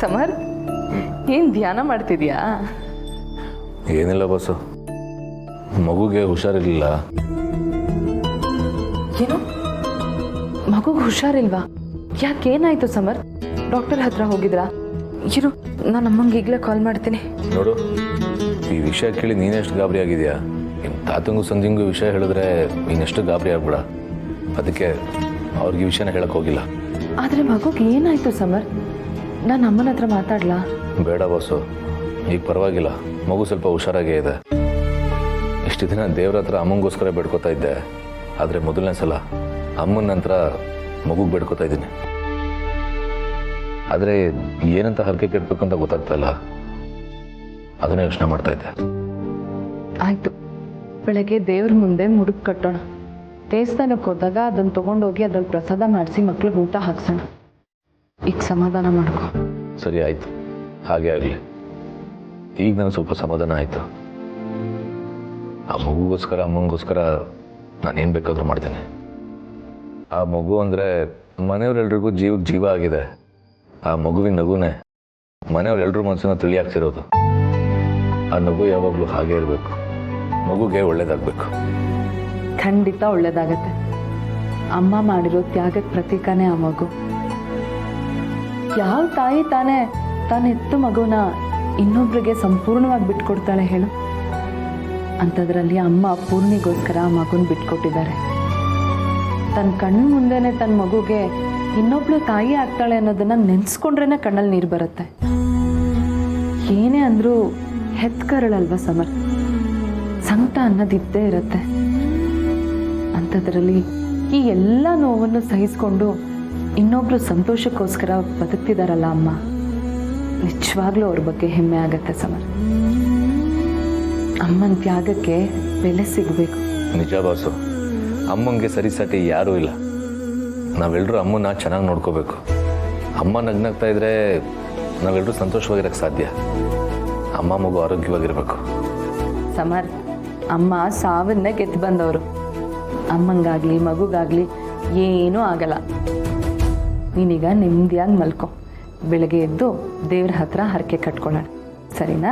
Summer, ಏನು ಧ್ಯಾನ ಮಾಡ್ತಿದ್ಯಾ? ಏನಿಲ್ಲ ಬಸ್ಸು, ಮಗುಗೆ ಹುಷಾರಿರಲಿಲ್ಲ. ಏನು, ಮಗುಗೆ ಹುಷಾರಿಲ್ವಾ? ಯಾಕೇನಾಯ್ತು ಸಮರ್? ಡಾಕ್ಟರ್ ಹತ್ರ ಹೋಗಿದ್ರಾ? ಇರು, ನಾನು ಅಮ್ಮಂಗೆ ಈಗಲೇ ಕಾಲ್ ಮಾಡ್ತೀನಿ. ನೋಡು, ಈ ವಿಷಯ ಕೇಳಿ ನೀನೆಷ್ಟು ಗಾಬರಿ ಆಗಿದೆಯಾ? ನಿಮ್ಮ ತಾತಂಗೂ ಸಂಜಿಂಗೂ ವಿಷಯ ಹೇಳಿದ್ರೆ ನೀನೆಷ್ಟು ಗಾಬರಿ ಆಗ್ಬೇಡ. ಅದಕ್ಕೆ ಅವ್ರಿಗೆ ಈ ವಿಷಯನ ಹೇಳಕ್ಕೆ ಹೋಗಿಲ್ಲ. ಆದರೆ ಮಗುಗೆ ಏನಾಯ್ತು ಸಮರ್? ನಾನು ಅಮ್ಮನ ಹತ್ರ ಮಾತಾಡ್ಲಾ? ಬೇಡ ಬಸ್ಸು, ಈಗ ಪರವಾಗಿಲ್ಲ. ಮಗು ಸ್ವಲ್ಪ ಹುಷಾರಾಗೇ ಇದೆ. ಇಷ್ಟು ದಿನ ದೇವ್ರ ಹತ್ರ ಅಮ್ಮಂಗೋಸ್ಕರ ಬೇಡ್ಕೋತಾ ಇದ್ದೆ. ಆದರೆ ಮೊದಲನೇ ಸಲ ಅಮ್ಮನ ನಂತರ ಮಗುಗೆ ಬೇಡ್ಕೋತಾ ಇದ್ದೀನಿ. ಆದರೆ ಏನಂತ ಹರಕೆ ಕೆಡಬೇಕು ಅಂತ ಗೊತ್ತಾಗ್ತಾ ಇಲ್ಲ. ಅದನ್ನೇ ಯೋಚನೆ ಮಾಡ್ತಾ ಇದ್ದೆ. ಆಯ್ತು, ಬೆಳಗ್ಗೆ ದೇವ್ರ ಮುಂದೆ ಮುಡುಕು ಕಟ್ಟೋಣ. ದೇವಸ್ಥಾನಕ್ಕೆ ಹೋದಾಗ ಅದನ್ನು ತೊಗೊಂಡೋಗಿ ಅದ್ರಲ್ಲಿ ಪ್ರಸಾದ ಮಾಡಿಸಿ ಮಕ್ಳಿಗೆ ಊಟ ಹಾಕ್ಸೋಣ. ಈಗ ಸಮಾಧಾನ ಮಾಡ್ಕೊ. ಸರಿ, ಆಯಿತು, ಹಾಗೆ ಆಗಲಿ. ಈಗ ನಾನು ಸ್ವಲ್ಪ ಸಮಾಧಾನ ಆಯಿತು. ಆ ಮಗುಗೋಸ್ಕರ ಅಮ್ಮಂಗೋಸ್ಕರ ನಾನೇನು ಬೇಕಾದರೂ ಮಾಡ್ತೇನೆ. ಆ ಮಗು ಅಂದರೆ ಮನೆಯವರೆಲ್ರಿಗೂ ಜೀವಕ್ಕೆ ಜೀವ ಆಗಿದೆ. ಆ ಮಗುವಿನ ನಗುನೇ ಮನೆಯವರೆಲ್ಲರೂ ಮನಸ್ಸನ್ನು ತಿಳಿಯಾಗ್ತಿರೋದು. ಆ ನಗು ಯಾವಾಗಲೂ ಹಾಗೆ ಇರಬೇಕು. ಮಗುಗೆ ಒಳ್ಳೇದಾಗಬೇಕು. ಖಂಡಿತ ಒಳ್ಳೇದಾಗತ್ತೆ. ಅಮ್ಮ ಮಾಡಿರೋ ತ್ಯಾಗಕ್ಕೆ ಪ್ರತೀಕನೇ ಆ ಮಗು. ಯಾವ ತಾಯಿ ತಾನೇ ಹೆತ್ತು ಮಗುನ ಇನ್ನೊಬ್ರಿಗೆ ಸಂಪೂರ್ಣವಾಗಿ ಬಿಟ್ಕೊಡ್ತಾಳೆ ಹೇಳು? ಅಂಥದ್ರಲ್ಲಿ ಅಮ್ಮ ಪೂರ್ಣಿಗೋಸ್ಕರ ಆ ಮಗುನ ಬಿಟ್ಕೊಟ್ಟಿದ್ದಾರೆ. ತನ್ನ ಕಣ್ಣು ಮುಂದೆನೆ ತನ್ನ ಮಗುಗೆ ಇನ್ನೊಬ್ಳು ತಾಯಿ ಆಗ್ತಾಳೆ ಅನ್ನೋದನ್ನ ನೆನ್ಸ್ಕೊಂಡ್ರೇನೆ ಕಣ್ಣಲ್ಲಿ ನೀರು ಬರುತ್ತೆ. ಏನೇ ಅಂದ್ರೂ ಹೆತ್ಕರಳಲ್ವ ಸಮರ್, ಸಂಕಟ ಅನ್ನೋದಿದ್ದೇ ಇರುತ್ತೆ. ಅಂಥದ್ರಲ್ಲಿ ಈ ಎಲ್ಲ ನೋವನ್ನು ಸಹಿಸ್ಕೊಂಡು ಇನ್ನೊಬ್ರು ಸಂತೋಷಕ್ಕೋಸ್ಕರ ಬದುಕ್ತಿದಾರಲ್ಲ ಅಮ್ಮ, ನಿಜವಾಗ್ಲೂ ಅವ್ರ ಬಗ್ಗೆ ಹೆಮ್ಮೆ ಆಗತ್ತೆ ಸಮರ್. ಅಮ್ಮನ ತ್ಯಾಗಕ್ಕೆ ಬೆಲೆ ಸಿಗಬೇಕು. ನಿಜ ಬಾಸು, ಅಮ್ಮಂಗೆ ಸರಿಸಾಟಿ ಯಾರೂ ಇಲ್ಲ. ನಾವೆಲ್ಲರೂ ಅಮ್ಮನ ಚೆನ್ನಾಗಿ ನೋಡ್ಕೋಬೇಕು. ಅಮ್ಮ ನಗ್ನಾಗ್ತಾ ಇದ್ರೆ ನಾವೆಲ್ಲರೂ ಸಂತೋಷವಾಗಿರೋಕ್ಕೆ ಸಾಧ್ಯ. ಅಮ್ಮ ಮಗು ಆರೋಗ್ಯವಾಗಿರಬೇಕು. ಸಮರ್, ಅಮ್ಮ ಸಾವನ್ನೇ ಗೆದ್ದು ಬಂದವರು. ಅಮ್ಮಂಗಾಗ್ಲಿ ಮಗುಗಾಗ್ಲಿ ಏನೂ ಆಗಲ್ಲ. ನೀನೀಗ ನೆಮ್ಮದಿಯಾಗಿ ಮಲ್ಕೊ. ಬೆಳಗ್ಗೆ ಎದ್ದು ದೇವ್ರ ಹತ್ರ ಹರಕೆ ಕಟ್ಕೊಳ್ಳೋಣ, ಸರಿನಾ?